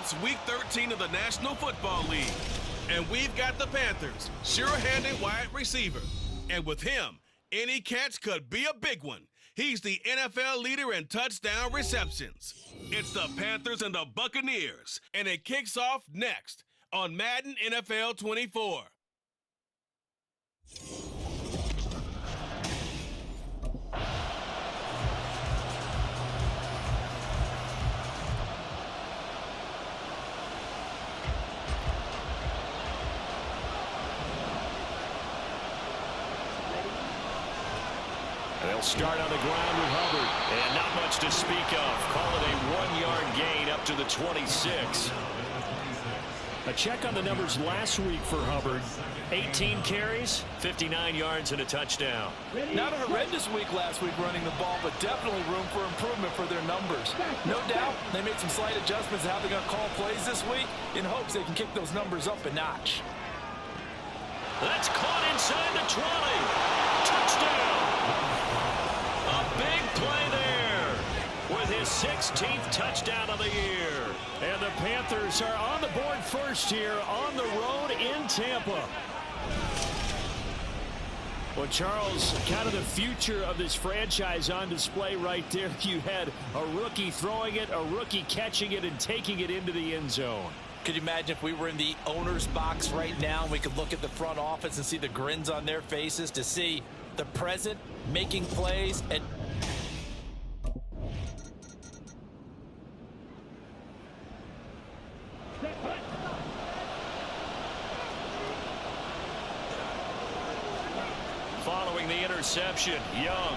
It's Week 13 of the National Football League, and we've got the Panthers' sure-handed wide receiver. And with him, any catch could be a big one. He's the NFL leader in touchdown receptions. It's the Panthers and the Buccaneers, and it kicks off next on Madden NFL 24. They'll start on the ground with Hubbard. And not much to speak of. Call it a 1-yard gain up to the 26. A check on the numbers last week for Hubbard. 18 carries, 59 yards, and a touchdown. Not a horrendous week last week running the ball, but definitely room for improvement for their numbers. No doubt they made some slight adjustments to how they're going to call plays this week in hopes they can kick those numbers up a notch. That's caught inside the 20. Touchdown. A big play there with his 16th touchdown of the year. And the Panthers are on the board first here on the road in Tampa. Well, Charles, kind of the future of this franchise on display right there. You had a rookie throwing it, a rookie catching it, and taking it into the end zone. Could you imagine if we were in the owner's box right now and we could look at the front office and see the grins on their faces to see the present making plays and following the interception, Young.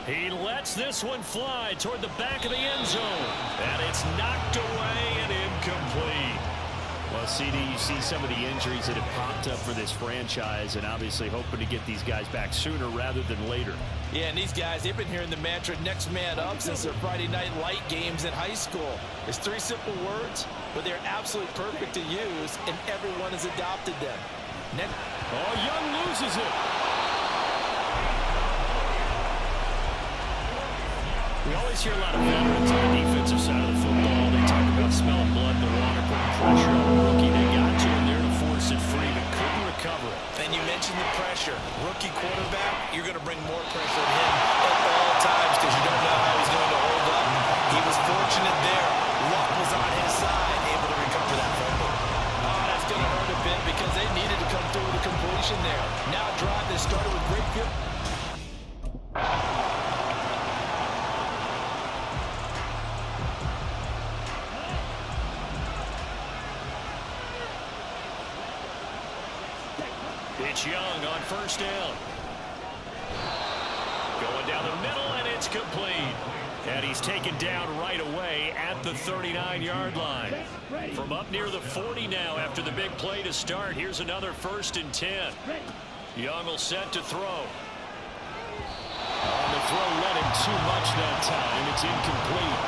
He lets this one fly toward the back of the end zone. And it's knocked away and incomplete. Well, CD, you see some of the injuries that have popped up for this franchise and obviously hoping to get these guys back sooner rather than later. Yeah, and these guys, they've been hearing the mantra next man up since their Friday night light games in high school. It's 3 simple words, but they're absolutely perfect to use, and everyone has adopted them. Oh, Young loses it. We always hear a lot of veterans on the defensive side of the football. They talk about smelling blood in the water, putting pressure on the rookie. They got you in there to force it free, but couldn't recover it. And you mentioned the pressure. Rookie quarterback, you're going to bring more pressure on him at all times because you don't know how he's going to hold up. He was fortunate there. Luck was on his side, able to recover that fumble. Oh, that's going to hurt a bit because they needed to come through with a completion there. Now a drive that started with great field. It's Young on first down. Going down the middle, and it's complete. And he's taken down right away at the 39-yard line. From up near the 40 now after the big play to start. Here's another 1st and 10. Young will set to throw. On the throw, let him too much that time. It's incomplete.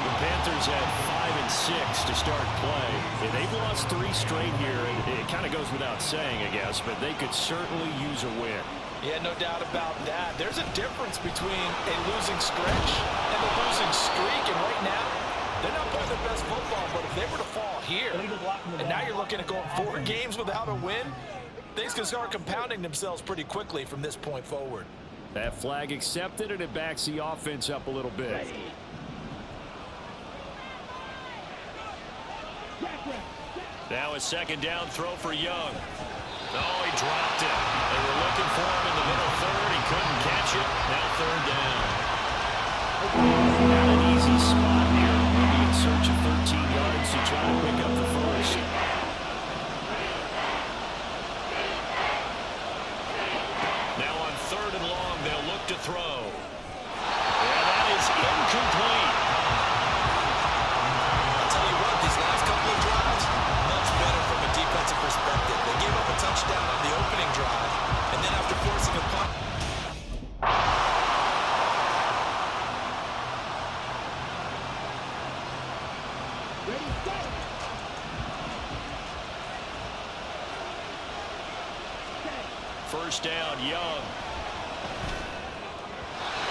The Panthers had 5 and 6 to start play. Yeah, they've lost 3 straight here, and it kind of goes without saying, I guess, but they could certainly use a win. Yeah, no doubt about that. There's a difference between a losing stretch and a losing streak, and right now, they're not playing their best football, but if they were to fall here, and now you're looking at going 4 games without a win, things can start compounding themselves pretty quickly from this point forward. That flag accepted, and it backs the offense up a little bit. Now a 2nd down throw for Young. Oh, he dropped it. They were looking for him in the middle 3rd. He couldn't catch it. Now 3rd down. Not an easy spot here. We'll be in search of 13 yards to try to pick up the 1st. Now on 3rd and long, they'll look to throw. And that is incomplete. Perspective. They gave up a touchdown on the opening drive, and then after forcing a punt. Ready, start. First down, Young.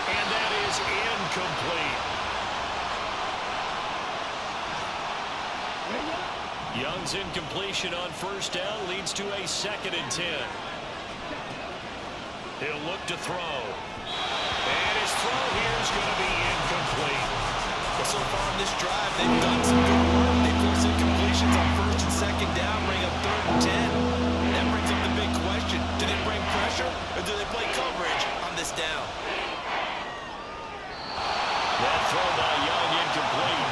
And that is incomplete. Young's incompletion on first down leads to a 2nd and 10. He'll look to throw. And his throw here is going to be incomplete. Well, so far in this drive, they've done some good work. They force incompletions on 1st and 2nd down, bring up 3rd and 10. That brings up the big question. Do they bring pressure or do they play coverage on this down? That throw by Young incomplete.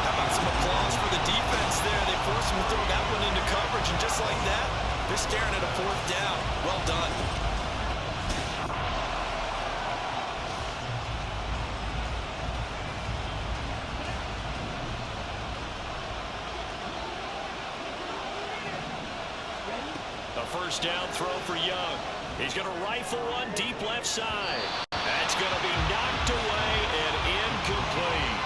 How about some applause for the defense there? They forced him to throw that one into coverage, and just like that, they're staring at a 4th down. Well done. A first down throw for Young. He's going to rifle one deep left side. That's going to be knocked away and incomplete.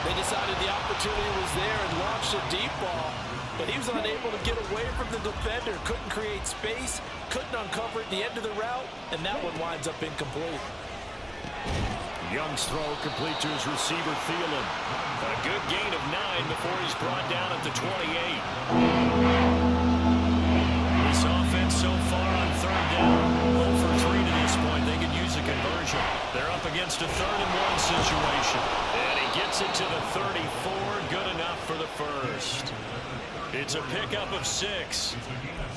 They decided the opportunity was there and launched a deep ball, but he was unable to get away from the defender. Couldn't create space, couldn't uncover at the end of the route, and that one winds up incomplete. Young's throw complete to his receiver, Thielen. A good gain of 9 before he's brought down at the 28. This offense so far on 3rd down, 0 for 3 to this point. They could use a conversion. They're up against a 3rd and 1 situation. And he gets it to the 34. Good enough for the first. It's a pickup of 6.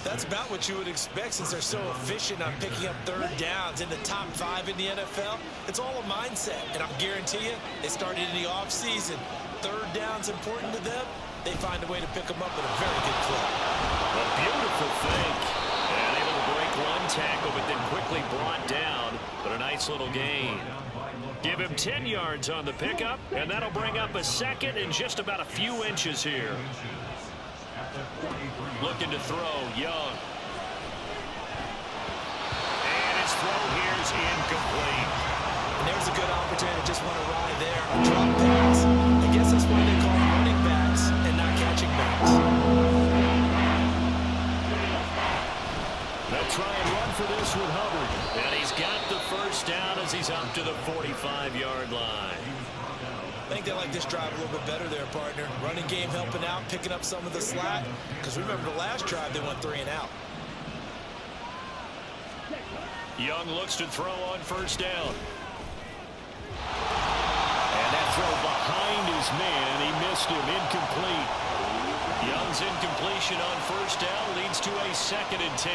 That's about what you would expect since they're so efficient on picking up 3rd downs in the top 5 in the NFL. It's all a mindset, and I'll guarantee you, they started in the offseason. 3rd down's important to them. They find a way to pick them up at a very good clip. A beautiful fake. And able to break one tackle, but then quickly brought down. But a nice little gain. Give him 10 yards on the pickup, and that'll bring up a 2nd and just about a few inches here. Looking to throw, Young. And his throw here is incomplete. And there's a good opportunity to just want to ride there. A drop pass. I guess that's why they call them running backs and not catching backs. They'll try and run for this with Hubbard. And he's got the first down as he's up to the 45-yard line. I think they like this drive a little bit better there, partner. Running game helping out, picking up some of the slack. Because remember the last drive, they went 3 and out. Young looks to throw on first down. And that throw behind his man. He missed him. Incomplete. Young's incompletion on first down leads to a 2nd and 10.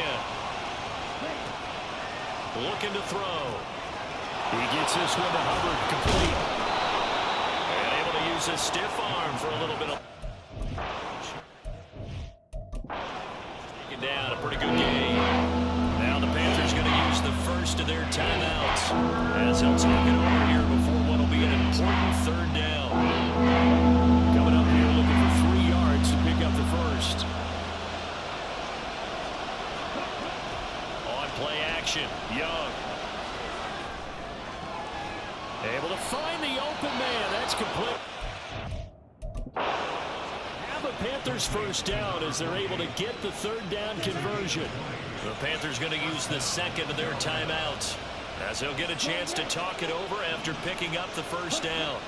Looking to throw. He gets this one to Hubbard. Complete. And able to use a stiff arm for a little bit of... Taken down. A pretty good game. Now the Panthers going to use the first of their timeouts as they'll talk it over here before what will be an important 3rd down. Coming up here looking for 3 yards to pick up the first. On play action, Young. Able to find the open man. That's complete. Now the Panthers first down as they're able to get the 3rd down conversion. The Panthers going to use the 2nd of their timeouts as they'll get a chance to talk it over after picking up the first down.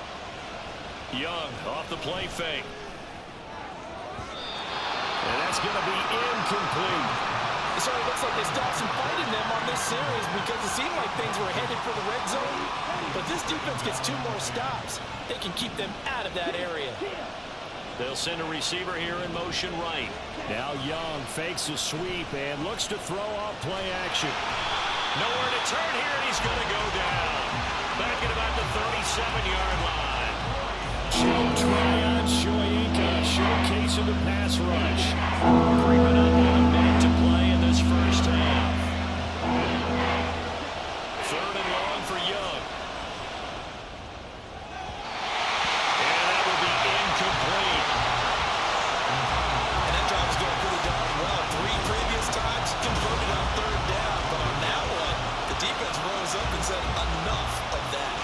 Young off the play fake. And that's going to be incomplete. It certainly looks like they stopped some fight in them on this series because it seemed like things were headed for the red zone. But this defense gets 2 more stops. They can keep them out of that area. They'll send a receiver here in motion right. Now Young fakes a sweep and looks to throw off play action. Nowhere to turn here, and he's going to go down. Back at about the 37-yard line. Joe Tryon Shoyinka showcasing the pass rush. Creeping up on a minute to play in this first half. 3rd and long for Young. And that will be incomplete. And that drive is going pretty darn well. 3 previous times converted on 3rd down. But on that one, the defense rose up and said enough of that.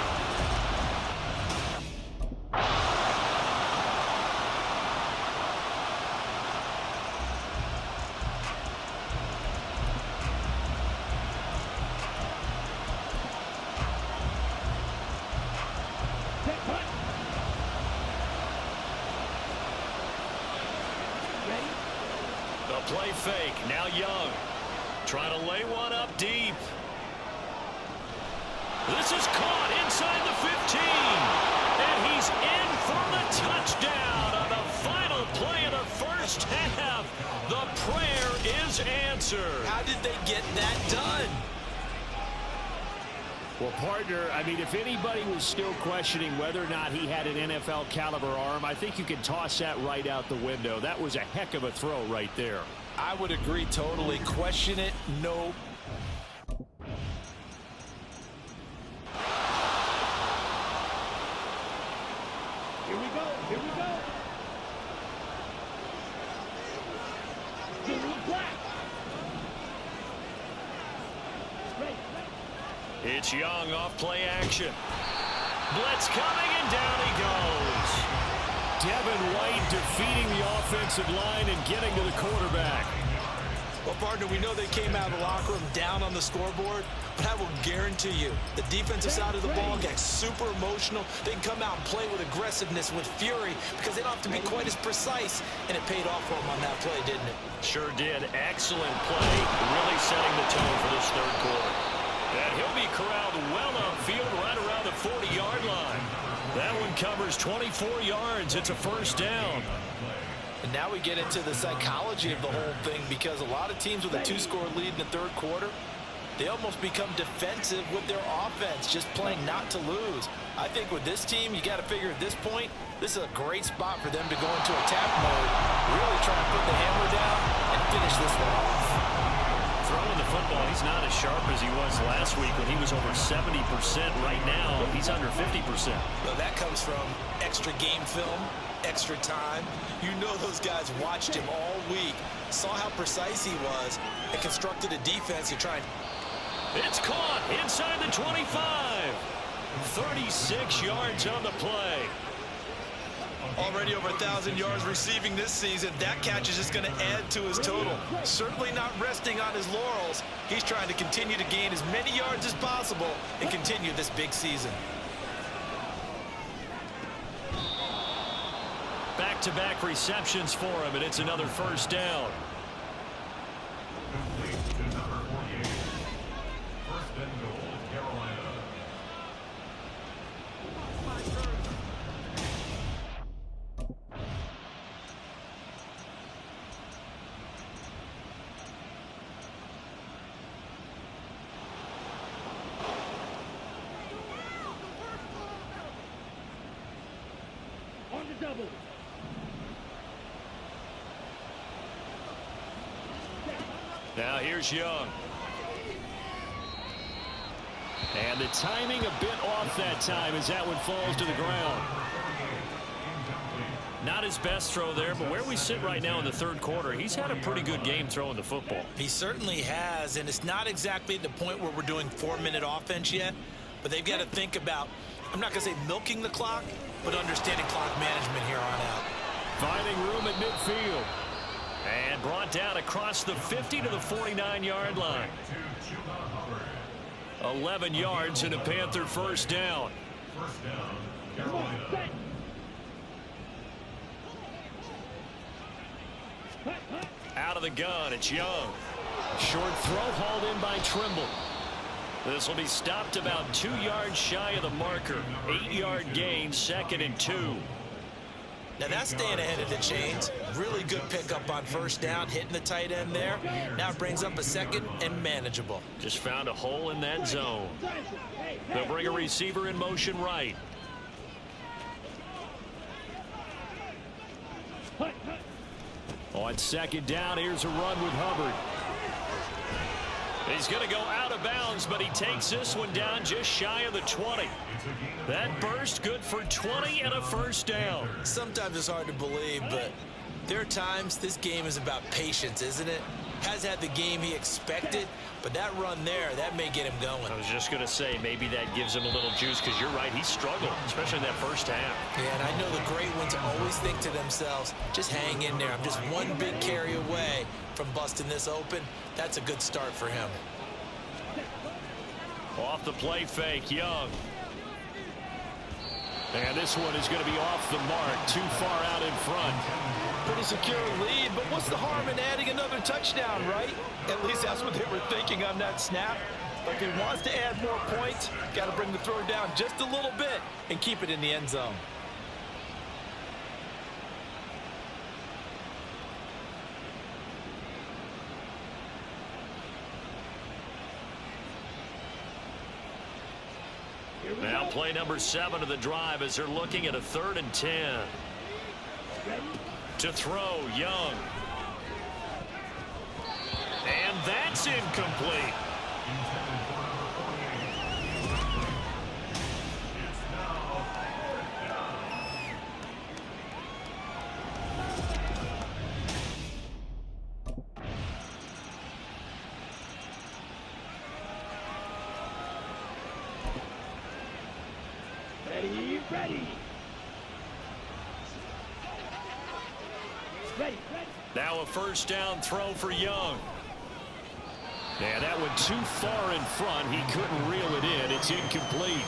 play fake. Now Young. Trying to lay one up deep. This is caught inside the 15. And he's in for the touchdown on the final play of the first half. The prayer is answered. How did they get that done? Well, partner, I mean, if anybody was still questioning whether or not he had an NFL caliber arm, I think you can toss that right out the window. That was a heck of a throw right there. I would agree totally. Question it, no. Here we go. Here we go. Jimmy Black. It's Young off play action. Blitz coming, and down he goes. Devin White defeating the offensive line and getting to the quarterback. Well, partner, we know they came out of the locker room down on the scoreboard, but I will guarantee you the defensive side of the ball gets super emotional. They can come out and play with aggressiveness, with fury, because they don't have to be quite as precise, and it paid off for them on that play, didn't it? Sure did. Excellent play, really setting the tone for this third quarter. And he'll be corralled well upfield right around the 40-yard line. That one covers 24 yards. It's a first down. And now we get into the psychology of the whole thing, because a lot of teams with a 2-score lead in the third quarter, they almost become defensive with their offense, just playing not to lose. I think with this team, you got to figure at this point, this is a great spot for them to go into attack mode, really try to put the hammer down and finish this one off. Throwing the football, he's not as sharp as he was last week when he was over 70%. Right now, he's under 50%. Well, that comes from extra game film, extra time. You know those guys watched him all week, saw how precise he was, and constructed a defense to try and... It's caught inside the 25. 36 yards on the play. Already over 1,000 yards receiving this season. That catch is just going to add to his total. Certainly not resting on his laurels. He's trying to continue to gain as many yards as possible and continue this big season. Back-to-back receptions for him, and it's another first down. Double. Now here's Young. And the timing a bit off that time as that one falls to the ground. Not his best throw there, but where we sit right now in the third quarter, he's had a pretty good game throwing the football. He certainly has, and it's not exactly at the point where we're doing 4-minute offense yet, but they've got to think about, I'm not going to say milking the clock, but understanding clock management here on out. Finding room at midfield. And brought down across the 50 to the 49-yard line. 11 yards and a Panther first down. Out of the gun, it's Young. Short throw hauled in by Trimble. This will be stopped about 2 yards shy of the marker. 8-yard gain, 2nd and 2. Now that's staying ahead of the chains. Really good pickup on first down, hitting the tight end there. Now it brings up a 2nd and manageable. Just found a hole in that zone. They'll bring a receiver in motion right. On 2nd down, here's a run with Hubbard. He's going to go out of bounds, but he takes this one down just shy of the 20. That burst good for 20 and a first down. Sometimes it's hard to believe, but there are times this game is about patience, isn't it? Has had the game he expected, but that run there, that may get him going. I was just going to say, maybe that gives him a little juice, because you're right, he struggled, especially in that first half. Yeah, and I know the great ones always think to themselves, just hang in there. I'm just one big carry away from busting this open. That's a good start for him. Off the play fake, Young. And this one is going to be off the mark, too far out in front. Pretty secure lead, but what's the harm in adding another touchdown, right? At least that's what they were thinking on that snap. But if he wants to add more points, got to bring the throw down just a little bit and keep it in the end zone. Now play number 7 of the drive as they're looking at a 3rd and 10. To throw, Young. And that's incomplete. Ready. Now a first down throw for Young. Yeah, that went too far in front. He couldn't reel it in. It's incomplete.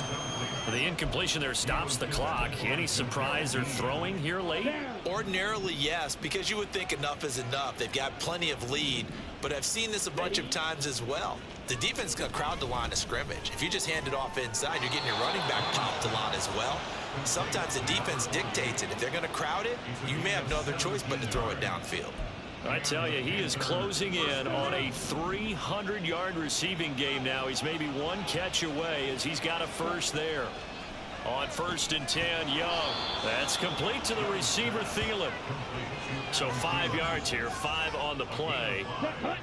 The incompletion there stops the clock. Any surprise they're throwing here late? Ordinarily, yes, because you would think enough is enough. They've got plenty of lead, but I've seen this a bunch of times as well. The defense is going to crowd the line of scrimmage. If you just hand it off inside, you're getting your running back popped a lot as well. Sometimes the defense dictates it. If they're going to crowd it, you may have no other choice but to throw it downfield. I tell you, he is closing in on a 300-yard receiving game now. He's maybe one catch away as he's got a first there. On 1st and 10, Young. That's complete to the receiver, Thielen. So 5 yards here, 5 on the play,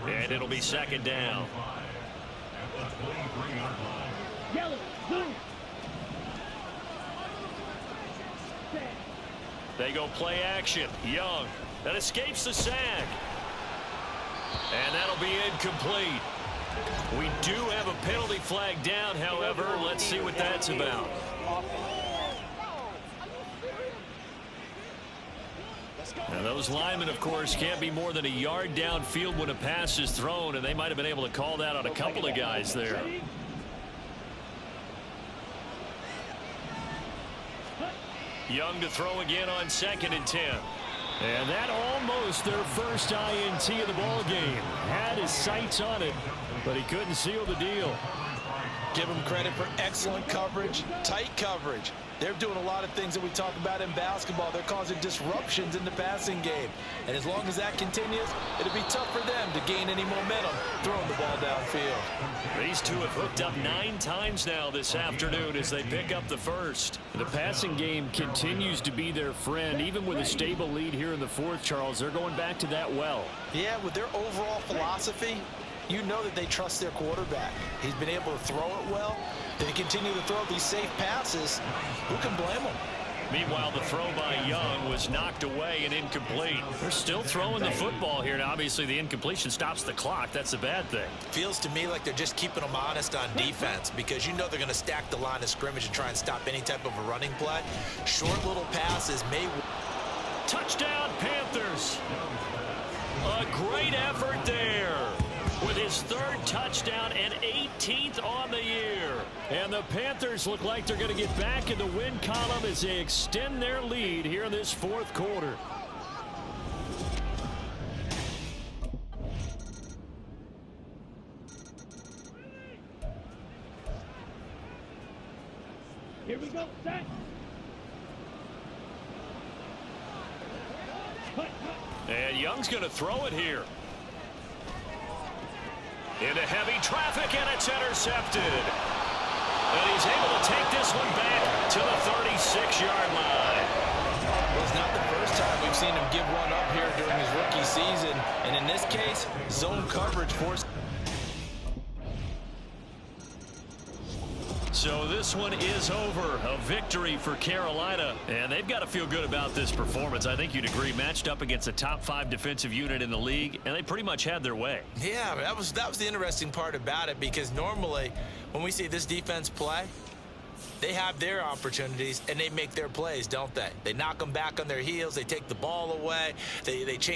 and it'll be 2nd down. They go play action. Young. That escapes the sack. And that'll be incomplete. We do have a penalty flag down, however. Let's see what that's about. Now those linemen, of course, can't be more than a yard downfield when a pass is thrown, and they might have been able to call that on a couple of guys there. Young to throw again on 2nd and 10. And that almost their first INT of the ball game. Had his sights on it, but he couldn't seal the deal. Give him credit for excellent coverage, tight coverage. They're doing a lot of things that we talk about in basketball. They're causing disruptions in the passing game. And as long as that continues, it'll be tough for them to gain any momentum throwing the ball downfield. These two have hooked up 9 times now this afternoon as they pick up the first. The passing game continues to be their friend. Even with a stable lead here in the 4th, Charles, they're going back to that well. Yeah, with their overall philosophy, you know that they trust their quarterback. He's been able to throw it well. They continue to throw these safe passes. Who can blame them? Meanwhile, the throw by Young was knocked away and incomplete. They're still throwing the football here. Now, obviously, the incompletion stops the clock. That's a bad thing. Feels to me like they're just keeping them honest on defense because you know they're going to stack the line of scrimmage and try and stop any type of a running play. Short little passes may... Touchdown, Panthers. A great effort there with his 3rd touchdown and 18th on the year. And the Panthers look like they're going to get back in the win column as they extend their lead here in this 4th quarter. Here we go, set. And Young's going to throw it here. Into heavy traffic, and it's intercepted. And he's able to take this one back to the 36-yard line. Well, it's not the first time we've seen him give one up here during his rookie season. And in this case, zone coverage forced. So this one is over. A victory for Carolina. And they've got to feel good about this performance. I think you'd agree. Matched up against a top 5 defensive unit in the league, and they pretty much had their way. Yeah, that was the interesting part about it, because normally when we see this defense play, they have their opportunities and they make their plays, don't they? They knock them back on their heels. They take the ball away. They change.